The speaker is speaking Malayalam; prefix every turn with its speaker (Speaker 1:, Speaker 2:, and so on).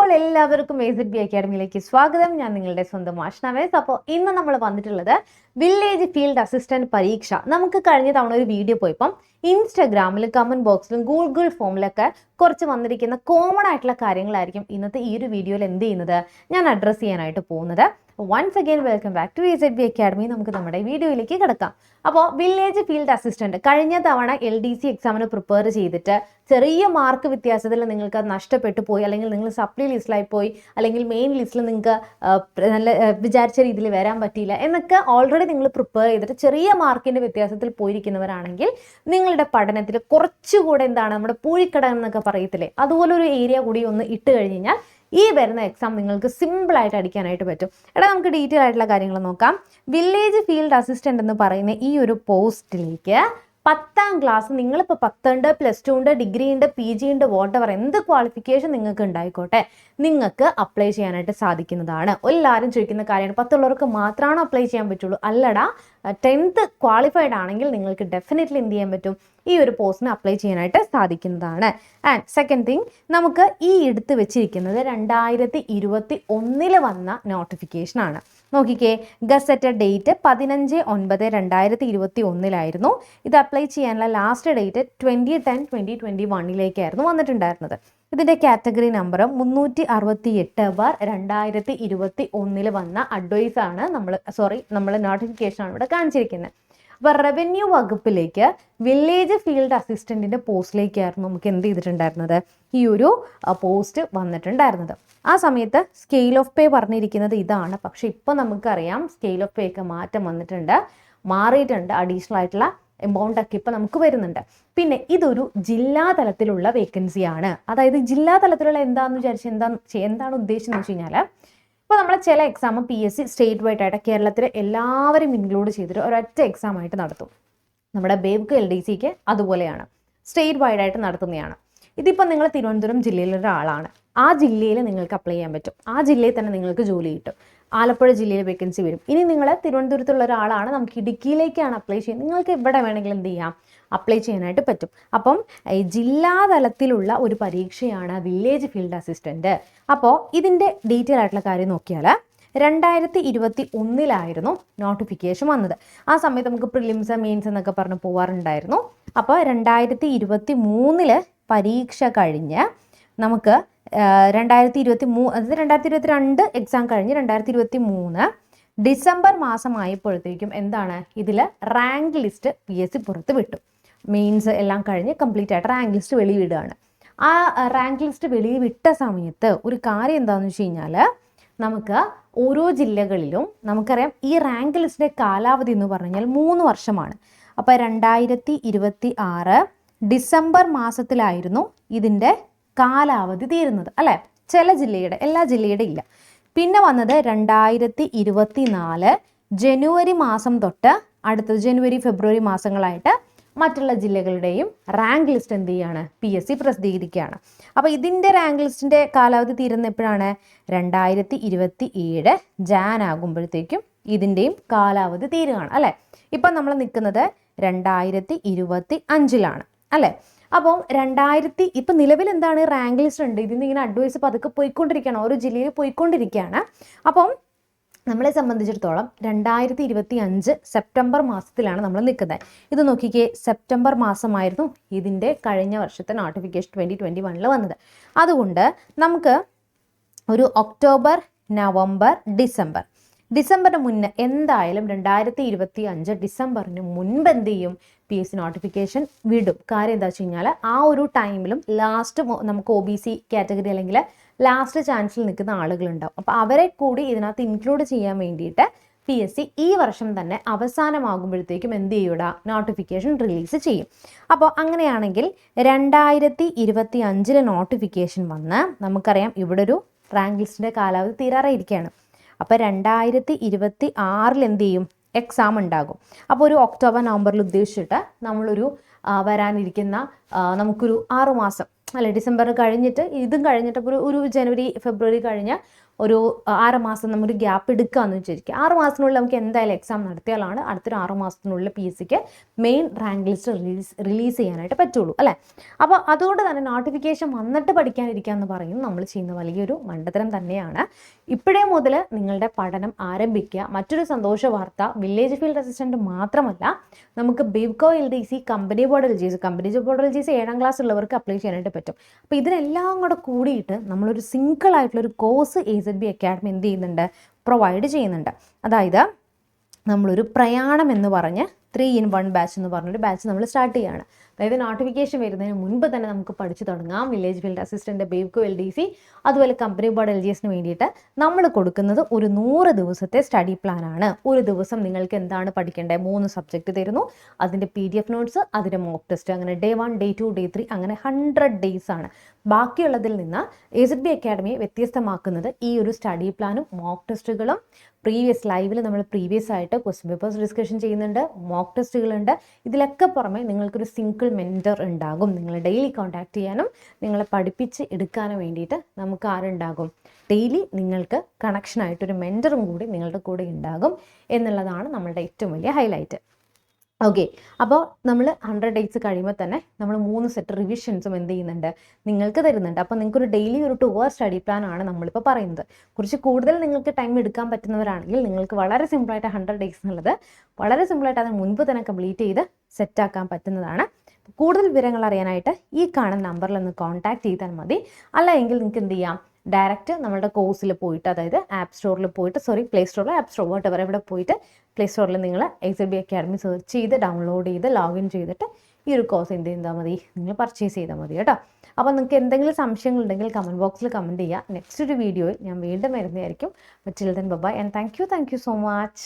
Speaker 1: അപ്പോൾ എല്ലാവർക്കും AZB അക്കാഡമിയിലേക്ക് സ്വാഗതം. ഞാൻ നിങ്ങളുടെ സ്വന്തം ആഷ്നവേസ്. അപ്പോൾ ഇന്ന് നമ്മൾ വന്നിട്ടുള്ളത് വില്ലേജ് ഫീൽഡ് അസിസ്റ്റന്റ് പരീക്ഷ. നമുക്ക് കഴിഞ്ഞ തവണ ഒരു വീഡിയോ പോയപ്പം ഇൻസ്റ്റാഗ്രാമിലും കമന്റ് ബോക്സിലും ഗൂഗിൾ ഫോമിലൊക്കെ കുറച്ച് വന്നിരിക്കുന്ന കോമൺ ആയിട്ടുള്ള കാര്യങ്ങളായിരിക്കും ഇന്നത്തെ ഈ ഒരു വീഡിയോയിൽ എന്ത് ചെയ്യുന്നത് ഞാൻ അഡ്രസ്സ് ചെയ്യാനായിട്ട് പോകുന്നത്. Once again welcome back to AZB academy. നമുക്ക് നമ്മുടെ വീഡിയോയിലേക്ക് കിടക്കാം. അപ്പോൾ വില്ലേജ് ഫീൽഡ് അസിസ്റ്റന്റ് കഴിഞ്ഞ തവണ LDC എക്സാമിന് പ്രിപ്പയർ ചെയ്തിട്ട് ചെറിയ മാർക്ക് വ്യത്യാസത്തിൽ നിങ്ങൾക്ക് അത് നഷ്ടപ്പെട്ടു പോയി, അല്ലെങ്കിൽ നിങ്ങൾ സപ്ലി ലിസ്റ്റിലായി പോയി, അല്ലെങ്കിൽ മെയിൻ ലിസ്റ്റിൽ നിങ്ങൾക്ക് നല്ല വിചാരിച്ച രീതിയിൽ വരാൻ പറ്റിയില്ല എന്നൊക്കെ ഓൾറെഡി നിങ്ങൾ പ്രിപ്പയർ ചെയ്തിട്ട് ചെറിയ മാർക്കിൻ്റെ വ്യത്യാസത്തിൽ പോയിരിക്കുന്നവരാണെങ്കിൽ നിങ്ങളുടെ പഠനത്തിൽ കുറച്ചുകൂടെ എന്താണ് നമ്മുടെ പൂഴിക്കട എന്നൊക്കെ പറയത്തില്ലേ, അതുപോലൊരു ഏരിയ കൂടി ഒന്ന് ഇട്ട് കഴിഞ്ഞ് കഴിഞ്ഞാൽ ഈ വരുന്ന എക്സാം നിങ്ങൾക്ക് സിമ്പിളായിട്ട് അടിക്കാനായിട്ട് പറ്റും. നമുക്ക് ഡീറ്റെയിൽ ആയിട്ടുള്ള കാര്യങ്ങൾ നോക്കാം. വില്ലേജ് ഫീൽഡ് അസിസ്റ്റന്റ് എന്ന് പറയുന്ന ഈ ഒരു പോസ്റ്റിലേക്ക് 10ാം ക്ലാസ് നിങ്ങളിപ്പോൾ 10 ഉണ്ട്, +2 ഉണ്ട്, ഡിഗ്രി ഉണ്ട്, PG ഉണ്ട്, വോട്ടെവർ എന്ത് ക്വാളിഫിക്കേഷൻ നിങ്ങൾക്ക് ഉണ്ടായിക്കോട്ടെ നിങ്ങൾക്ക് അപ്ലൈ ചെയ്യാനായിട്ട് സാധിക്കുന്നതാണ്. എല്ലാവരും ചോദിക്കുന്ന കാര്യമാണ്, 10 ഉള്ളവർക്ക് മാത്രമാണ് അപ്ലൈ ചെയ്യാൻ പറ്റുള്ളൂ. അല്ലടാ, 10th ക്വാളിഫൈഡ് ആണെങ്കിൽ നിങ്ങൾക്ക് ഡെഫിനറ്റ്ലി എന്ത് ചെയ്യാൻ പറ്റും, ഈ ഒരു പോസ്റ്റിന് അപ്ലൈ ചെയ്യാനായിട്ട് സാധിക്കുന്നതാണ്. ആൻഡ് സെക്കൻഡ് തിങ്, നമുക്ക് ഈ എടുത്ത് വെച്ചിരിക്കുന്നത് 2021 വന്ന നോട്ടിഫിക്കേഷൻ ആണ്. നോക്കിക്കേ, ഗസറ്റഡ് ഡേറ്റ് 15/9/2021 ഇത് അപ്ലൈ ചെയ്യാനുള്ള ലാസ്റ്റ് ഡേറ്റ് 20/10/2021 വന്നിട്ടുണ്ടായിരുന്നത്. ഇതിൻ്റെ കാറ്റഗറി നമ്പർ 368/2021 വന്ന അഡ്വൈസ് ആണ് നമ്മൾ നോട്ടിഫിക്കേഷൻ ആണ് ഇവിടെ കാണിച്ചിരിക്കുന്നത്. അപ്പോൾ റവന്യൂ വകുപ്പിലേക്ക് വില്ലേജ് ഫീൽഡ് അസിസ്റ്റന്റിന്റെ പോസ്റ്റിലേക്കായിരുന്നു നമുക്ക് എന്ത് ചെയ്തിട്ടുണ്ടായിരുന്നത്, ഈ ഒരു പോസ്റ്റ് വന്നിട്ടുണ്ടായിരുന്നത്. ആ സമയത്ത് സ്കെയിൽ ഓഫ് പേ പറഞ്ഞിരിക്കുന്നത് ഇതാണ്. പക്ഷെ ഇപ്പോൾ നമുക്കറിയാം സ്കെയിൽ ഓഫ് പേ ഒക്കെ മാറ്റം മാറിയിട്ടുണ്ട്. അഡീഷണൽ ആയിട്ടുള്ള എമൗണ്ട് ഒക്കെ ഇപ്പോൾ നമുക്ക് വരുന്നുണ്ട്. പിന്നെ ഇതൊരു ജില്ലാ തലത്തിലുള്ള വേക്കൻസിയാണ്. അതായത് ജില്ലാ തലത്തിലുള്ള എന്താണെന്ന് വിചാരിച്ച് എന്താണ് ഉദ്ദേശം എന്ന് വെച്ച് കഴിഞ്ഞാൽ, ഇപ്പോൾ നമ്മൾ ചില എക്സാം PSC സ്റ്റേറ്റ് വൈഡ് ആയിട്ട് കേരളത്തിലെ എല്ലാവരും ഇൻക്ലൂഡ് ചെയ്തിട്ട് ഒരൊറ്റ എക്സാം ആയിട്ട് നടത്തും. നമ്മുടെ ബേബ്ക്ക് LDCക്ക് അതുപോലെയാണ്, സ്റ്റേറ്റ് വൈഡ് ആയിട്ട് നടത്തുന്നതാണ്. ഇതിപ്പോൾ നിങ്ങൾ തിരുവനന്തപുരം ജില്ലയിലെ ഒരാളാണ്, ആ ജില്ലയിൽ നിങ്ങൾക്ക് അപ്ലൈ ചെയ്യാൻ പറ്റും. ആ ജില്ലയിൽ തന്നെ നിങ്ങൾക്ക് ജോലി കിട്ടും. ആലപ്പുഴ ജില്ലയിൽ വേക്കൻസി വരും. ഇനി നിങ്ങൾ തിരുവനന്തപുരത്തുള്ള ഒരാളാണ്, നമുക്ക് ഇടുക്കിയിലേക്കാണ് അപ്ലൈ ചെയ്യുന്നത്, നിങ്ങൾക്ക് എവിടെ വേണമെങ്കിലും എന്ത് ചെയ്യാം, അപ്ലൈ ചെയ്യാനായിട്ട് പറ്റും. അപ്പം ജില്ലാ തലത്തിലുള്ള ഒരു പരീക്ഷയാണ് വില്ലേജ് ഫീൽഡ് അസിസ്റ്റന്റ്. അപ്പോൾ ഇതിൻ്റെ ഡീറ്റെയിൽ ആയിട്ടുള്ള കാര്യം നോക്കിയാൽ 2021 നോട്ടിഫിക്കേഷൻ വന്നത്. ആ സമയത്ത് നമുക്ക് പ്രിലിംസ് മെയിൻസ് എന്നൊക്കെ പറഞ്ഞ് പോവാറുണ്ടായിരുന്നു. അപ്പോൾ 2023 പരീക്ഷ കഴിഞ്ഞ് നമുക്ക് 2022 എക്സാം കഴിഞ്ഞ് 2023 ഡിസംബർ മാസമായപ്പോഴത്തേക്കും എന്താണ്, ഇതിൽ റാങ്ക് ലിസ്റ്റ് PSC പുറത്ത് വിട്ടു. മെയിൻസ് എല്ലാം കഴിഞ്ഞ് കംപ്ലീറ്റ് ആയിട്ട് റാങ്ക് ലിസ്റ്റ് വെളിവിടുകയാണ്. ആ റാങ്ക് ലിസ്റ്റ് വെളിവിട്ട സമയത്ത് ഒരു കാര്യം എന്താണെന്ന് വെച്ച് കഴിഞ്ഞാൽ, നമുക്ക് ഓരോ ജില്ലകളിലും നമുക്കറിയാം ഈ റാങ്ക് ലിസ്റ്റിൻ്റെ കാലാവധി എന്ന് പറഞ്ഞാൽ 3 വർഷമാണ്. അപ്പോൾ 2026 ഡിസംബർ മാസത്തിലായിരുന്നു ഇതിൻ്റെ കാലാവധി തീരുന്നത് അല്ലേ. ചില ജില്ലയുടെ, എല്ലാ ജില്ലയുടെ ഇല്ല. പിന്നെ വന്നത് 2024 ജനുവരി മാസം തൊട്ട് അടുത്തത് ജനുവരി ഫെബ്രുവരി മാസങ്ങളായിട്ട് മറ്റുള്ള ജില്ലകളുടെയും റാങ്ക് ലിസ്റ്റ് എന്ത് ചെയ്യാണ്, PSC പ്രസിദ്ധീകരിക്കുകയാണ്. അപ്പോൾ ഇതിൻ്റെ റാങ്ക് ലിസ്റ്റിൻ്റെ കാലാവധി തീരുന്ന എപ്പോഴാണ്, 2027 ജാൻ ആകുമ്പോഴത്തേക്കും ഇതിൻ്റെയും കാലാവധി തീരുകയാണ് അല്ലേ. ഇപ്പം നമ്മൾ നിൽക്കുന്നത് 2025 അല്ലേ. അപ്പം ഇപ്പം നിലവിൽ എന്താണ്, റാങ്ക് ലിസ്റ്റ് ഉണ്ട്, ഇതിന് ഇങ്ങനെ അഡ്വൈസ് പതുക്കെ പോയിക്കൊണ്ടിരിക്കുകയാണ്, ഓരോ ജില്ലയിൽ പോയിക്കൊണ്ടിരിക്കുകയാണ്. അപ്പം നമ്മളെ സംബന്ധിച്ചിടത്തോളം 2025 സെപ്റ്റംബർ മാസത്തിലാണ് നമ്മൾ നിൽക്കുന്നത്. ഇത് നോക്കിക്കേ, സെപ്റ്റംബർ മാസമായിരുന്നു ഇതിൻ്റെ കഴിഞ്ഞ വർഷത്തെ നോട്ടിഫിക്കേഷൻ 2021 വന്നത്. അതുകൊണ്ട് നമുക്ക് ഒരു ഒക്ടോബർ, നവംബർ, ഡിസംബറിന് മുന്നേ എന്തായാലും 2025 ഡിസംബറിന് മുൻപ് എന്ത് ചെയ്യും, PSC നോട്ടിഫിക്കേഷൻ വിടും. കാര്യം എന്താ വെച്ച് കഴിഞ്ഞാൽ, ആ ഒരു ടൈമിലും ലാസ്റ്റ് നമുക്ക് OBC കാറ്റഗറി അല്ലെങ്കിൽ ലാസ്റ്റ് ചാൻസിൽ നിൽക്കുന്ന ആളുകളുണ്ടാവും. അപ്പോൾ അവരെ കൂടി ഇതിനകത്ത് ഇൻക്ലൂഡ് ചെയ്യാൻ വേണ്ടിയിട്ട് PSC ഈ വർഷം തന്നെ അവസാനമാകുമ്പോഴത്തേക്കും എന്ത് ചെയ്യൂടാ, നോട്ടിഫിക്കേഷൻ റിലീസ് ചെയ്യും. അപ്പോൾ അങ്ങനെയാണെങ്കിൽ 2025 നോട്ടിഫിക്കേഷൻ വന്ന് നമുക്കറിയാം ഇവിടെ ഒരു റാങ്ക് ലിസ്റ്റിൻ്റെ കാലാവധി തീരാറായിരിക്കുകയാണ്. അപ്പോൾ 2026 എന്ത് ചെയ്യും, എക്സാം ഉണ്ടാകും. അപ്പോൾ ഒരു ഒക്ടോബർ നവംബറിൽ ഉദ്ദേശിച്ചിട്ട് നമ്മളൊരു വരാനിരിക്കുന്ന നമുക്കൊരു 6 മാസം അല്ലെ, ഡിസംബർ കഴിഞ്ഞിട്ട് ഇതും കഴിഞ്ഞിട്ട് ഒരു ജനുവരി ഫെബ്രുവരി കഴിഞ്ഞ് ഒരു 6 മാസം നമ്മൊരു ഗ്യാപ്പ് എടുക്കുകയെന്ന് വിചാരിക്കുക. 6 മാസത്തിനുള്ളിൽ നമുക്ക് എന്തായാലും എക്സാം നടത്തിയാലാണ് അടുത്തൊരു 6 മാസത്തിനുള്ളിൽ പി എസ് സിക്ക് മെയിൻ റാങ്ക് ലിസ്റ്റ് റിലീസ് ചെയ്യാനായിട്ട് പറ്റുള്ളൂ അല്ലേ. അപ്പോൾ അതുകൊണ്ട് തന്നെ നോട്ടിഫിക്കേഷൻ വന്നിട്ട് പഠിക്കാനിരിക്കുക എന്ന് പറയുന്നത് നമ്മൾ ചെയ്യുന്ന വലിയൊരു മണ്ടത്തരം തന്നെയാണ്. ഇപ്പോഴേ മുതൽ നിങ്ങളുടെ പഠനം ആരംഭിക്കുക. മറ്റൊരു സന്തോഷ വാർത്ത, വില്ലേജ് ഫീൽഡ് അസിസ്റ്റൻറ്റ് മാത്രമല്ല, നമുക്ക് ബിവ്കോ LDC, company board LGS 7ാം class ഉള്ളവർക്ക് അപ്ലൈ ചെയ്യാനായിട്ട് പറ്റും. അപ്പോൾ ഇതിനെല്ലാം കൂടെ കൂടിയിട്ട് നമ്മളൊരു സിംഗിൾ ആയിട്ടുള്ളൊരു കോഴ്സ് AZB അക്കാഡമി എന്ത് ചെയ്യുന്നുണ്ട്, പ്രൊവൈഡ് ചെയ്യുന്നുണ്ട്. അതായത് നമ്മളൊരു പ്രയാണം എന്ന് പറഞ്ഞ് 3-in-1 ബാച്ച് എന്ന് പറഞ്ഞൊരു ബാച്ച് നമ്മൾ സ്റ്റാർട്ട് ചെയ്യുകയാണ്. അതായത് നോട്ടിഫിക്കേഷൻ വരുന്നതിന് മുൻപ് തന്നെ നമുക്ക് പഠിച്ചു തുടങ്ങാം. വില്ലേജ് ഫീൽഡ് അസിസ്റ്റൻ്റ്, ബിവ്കോ LDC, അതുപോലെ കമ്പനി ബോർഡ് LGSന് വേണ്ടിയിട്ട് നമ്മൾ കൊടുക്കുന്നത് ഒരു 100 ദിവസത്തെ സ്റ്റഡി പ്ലാനാണ്. ഒരു ദിവസം നിങ്ങൾക്ക് എന്താണ് പഠിക്കേണ്ടത്, 3 സബ്ജക്റ്റ് തരുന്നു, അതിൻ്റെ PDF നോട്ട്സ്, അതിൻ്റെ മോക്ക് ടെസ്റ്റ്, അങ്ങനെ Day 1, Day 2, Day 3 അങ്ങനെ 100 ഡേയ്സ് ആണ്. ബാക്കിയുള്ളതിൽ നിന്ന് AZB അക്കാഡമിയെ വ്യത്യസ്തമാക്കുന്നത് ഈ ഒരു സ്റ്റഡി പ്ലാനും മോക്ക് ടെസ്റ്റുകളും, ലൈവിൽ നമ്മൾ പ്രീവിയസ് ആയിട്ട് ക്വസ്റ്റ്യൻ പേപ്പേഴ്സ് ഡിസ്കഷൻ ചെയ്യുന്നുണ്ട്, മോക്ക് ടെസ്റ്റുകളുണ്ട്. ഇതിലൊക്കെ പുറമെ നിങ്ങൾക്കൊരു സിംഗിൾ മെൻറ്റർ ഉണ്ടാകും. നിങ്ങളെ ഡെയിലി കോൺടാക്ട് ചെയ്യാനും നിങ്ങളെ പഠിപ്പിച്ച് എടുക്കാനും വേണ്ടിയിട്ട് നമുക്ക് ആരുണ്ടാകും, ഡെയിലി നിങ്ങൾക്ക് കണക്ഷനായിട്ടൊരു മെൻറ്ററും കൂടി നിങ്ങളുടെ കൂടെ ഉണ്ടാകും എന്നുള്ളതാണ് നമ്മളുടെ ഏറ്റവും വലിയ ഹൈലൈറ്റ്. ഓക്കെ, അപ്പോൾ നമ്മൾ 100 ഡേയ്സ് കഴിയുമ്പോൾ തന്നെ നമ്മൾ 3 സെറ്റ് റിവിഷൻസും എന്ത് ചെയ്യുന്നുണ്ട്, നിങ്ങൾക്ക് തരുന്നുണ്ട്. അപ്പോൾ നിങ്ങൾക്കൊരു ഡെയിലി ഒരു 2 hour സ്റ്റഡി പ്ലാൻ ആണ് നമ്മളിപ്പോൾ പറയുന്നത്. കുറച്ച് കൂടുതൽ നിങ്ങൾക്ക് ടൈം എടുക്കാൻ പറ്റുന്നവരാണെങ്കിൽ നിങ്ങൾക്ക് വളരെ സിമ്പിളായിട്ട് 100 ഡേയ്സ് എന്നുള്ളത് വളരെ സിമ്പിളായിട്ട് അതിന് മുൻപ് തന്നെ കംപ്ലീറ്റ് ചെയ്ത് സെറ്റാക്കാൻ പറ്റുന്നതാണ്. കൂടുതൽ വിവരങ്ങൾ അറിയാനായിട്ട് ഈ കാണുന്ന നമ്പറിൽ ഒന്ന് കോൺടാക്ട് ചെയ്താൽ മതി. അല്ല എങ്കിൽ നിങ്ങൾക്ക് എന്ത് ചെയ്യാം, ഡയറക്റ്റ് നമ്മുടെ കോഴ്സിൽ പോയിട്ട്, അതായത് പ്ലേ സ്റ്റോറിൽ ആപ്പ് സ്റ്റോർ വോട്ടെവർ എവിടെ പോയിട്ട് പ്ലേ സ്റ്റോറിൽ നിങ്ങൾ AZB അക്കാഡമി സെർച്ച് ചെയ്ത് ഡൗൺലോഡ് ചെയ്ത് ലോഗിൻ ചെയ്തിട്ട് ഈ ഒരു കോഴ്സ് എന്ത് ചെയ്താൽ മതി, നിങ്ങൾ പർച്ചേസ് ചെയ്താൽ മതി കേട്ടോ. അപ്പോൾ നിങ്ങൾക്ക് എന്തെങ്കിലും സംശയങ്ങളുണ്ടെങ്കിൽ കമൻറ്റ് ബോക്സിൽ കമൻറ്റ് ചെയ്യുക. നെക്സ്റ്റ് ഒരു വീഡിയോയിൽ ഞാൻ വീണ്ടും വരുന്നതായിരിക്കും. Till then, bye bye and thank you so much.